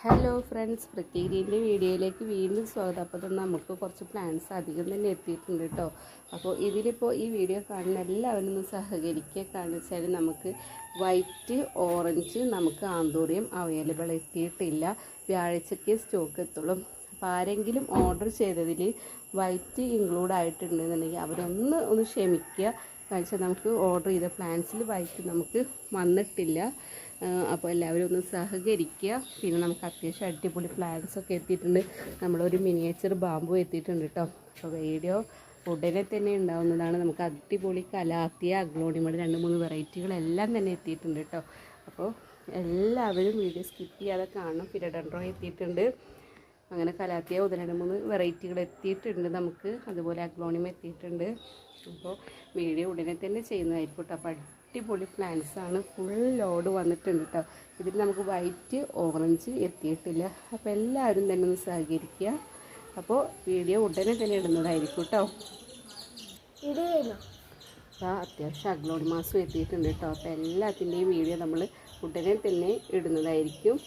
Hello friends, പ്രത്യേകിൻ്റെ വീഡിയോയിലേക്ക് വീണ്ടും സ്വാഗതം. അപ്പോൾ നമുക്ക് കുറച്ച് പ്ലാൻസ് അധികം തന്നെ എത്തിയിട്ടുണ്ട് കേട്ടോ. അപ്പോൾ ഇതിലിപ്പോൾ ഈ വീഡിയോ കാണുന്ന എല്ലാവരും ഒന്ന് സഹകരിക്കുക. കാരണം വെച്ചാൽ നമുക്ക് വൈറ്റ്, ഓറഞ്ച് നമുക്ക് ആന്തൂറിയം അവൈലബിൾ എത്തിയിട്ടില്ല. വ്യാഴാഴ്ചയ്ക്ക് സ്റ്റോക്ക് എത്തുള്ളൂ. അപ്പോൾ ആരെങ്കിലും ഓർഡർ ചെയ്തതിൽ വൈറ്റ് ഇൻക്ലൂഡ് ആയിട്ടുണ്ടെന്നുണ്ടെങ്കിൽ അവരൊന്ന് ക്ഷമിക്കുക. കാരണം നമുക്ക് ഓർഡർ ചെയ്ത പ്ലാൻസിൽ വൈറ്റ് നമുക്ക് വന്നിട്ടില്ല. അപ്പോൾ എല്ലാവരും ഒന്ന് സഹകരിക്കുക. പിന്നെ നമുക്ക് അത്യാവശ്യം അടിപൊളി പ്ലാൻസൊക്കെ എത്തിയിട്ടുണ്ട്. നമ്മളൊരു മിനിയേച്ചർ ബാമ്പു എത്തിയിട്ടുണ്ട് കേട്ടോ. അപ്പോൾ വീഡിയോ ഉടനെ തന്നെ ഉണ്ടാവുന്നതാണ്. നമുക്ക് അടിപൊളി കലാത്തിയ, അഗ്ലോണിമയുടെ 2-3 വെറൈറ്റികളെല്ലാം തന്നെ എത്തിയിട്ടുണ്ട് കേട്ടോ. അപ്പോൾ എല്ലാവരും വീഡിയോ സ്കിപ്പ് ചെയ്യാതെ കാണണം. ഫിലഡൻഡ്രോ എത്തിയിട്ടുണ്ട്. അങ്ങനെ കലാത്തിയ 1-2-3 വെറൈറ്റികൾ എത്തിയിട്ടുണ്ട് നമുക്ക്. അതുപോലെ അഗ്ലോണിമ എത്തിയിട്ടുണ്ട്. അപ്പോൾ വീഡിയോ ഉടനെ തന്നെ ചെയ്യുന്നതായിരിക്കും കേട്ടോ. അപ്പോൾ അടിപൊളി പ്ലാന്റ്സാണ്, ഫുൾ ലോഡ് വന്നിട്ടുണ്ട് കേട്ടോ. ഇതിൽ നമുക്ക് വൈറ്റ്, ഓറഞ്ച് എത്തിയിട്ടില്ല. അപ്പോൾ എല്ലാവരും തന്നെ ഒന്ന് സഹകരിക്കുക. അപ്പോൾ വീഡിയോ ഉടനെ തന്നെ ഇടുന്നതായിരിക്കും കേട്ടോ. അത്യാവശ്യം അഗ്ലോണിമാസും എത്തിയിട്ടുണ്ട് കേട്ടോ. അപ്പോൾ എല്ലാത്തിൻ്റെയും വീഡിയോ നമ്മൾ ഉടനെ തന്നെ ഇടുന്നതായിരിക്കും.